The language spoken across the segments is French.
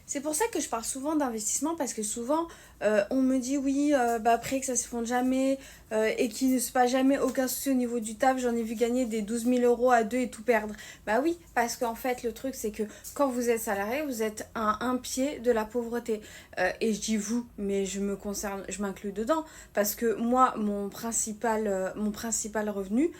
C'est pour ça que je parle souvent d'investissement parce que souvent on me dit oui, après que ça se fonde jamais et qu'il ne se passe jamais aucun souci au niveau du taf. J'en ai vu gagner des 12 000 € à deux et tout perdre. Bah oui, parce qu'en fait le truc c'est que quand vous êtes salarié, vous êtes à un pied de la pauvreté. Et je dis vous, mais je m'inclus dedans parce que moi mon principal revenu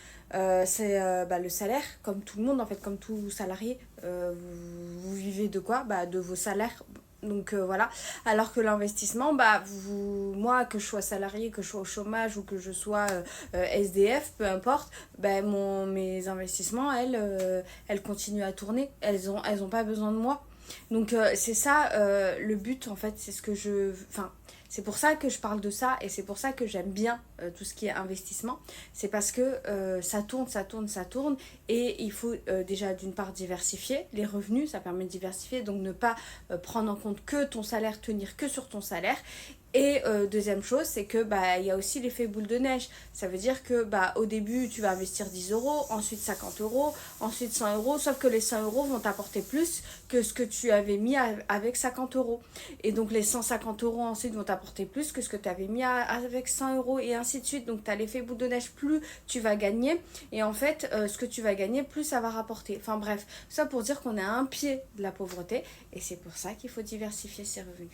c'est le salaire, comme tout le monde en fait, comme tout salarié. Vous vivez de quoi? Bah, de vos salaires. Donc voilà. Alors que l'investissement, moi, que je sois salarié, que je sois au chômage ou que je sois SDF, peu importe, mes investissements, elles continuent à tourner. Elles ont pas besoin de moi. Donc c'est ça le but en fait, c'est ce que je... Enfin, c'est pour ça que je parle de ça et c'est pour ça que j'aime bien tout ce qui est investissement. C'est parce que ça tourne, ça tourne, ça tourne et il faut déjà d'une part diversifier les revenus, ça permet de diversifier, donc ne pas prendre en compte que ton salaire, tenir que sur ton salaire. Et deuxième chose, c'est que il y a aussi l'effet boule de neige. Ça veut dire que au début, tu vas investir 10 €, ensuite 50 €, ensuite 100 €, sauf que les 100 € vont t'apporter plus que ce que tu avais mis avec 50 €. Et donc les 150 € ensuite vont t'apporter plus que ce que tu avais mis avec 100 € et ainsi de suite. Donc tu as l'effet boule de neige, plus tu vas gagner. Et en fait, ce que tu vas gagner, plus ça va rapporter. Enfin bref, ça pour dire qu'on est à un pied de la pauvreté. Et c'est pour ça qu'il faut diversifier ses revenus.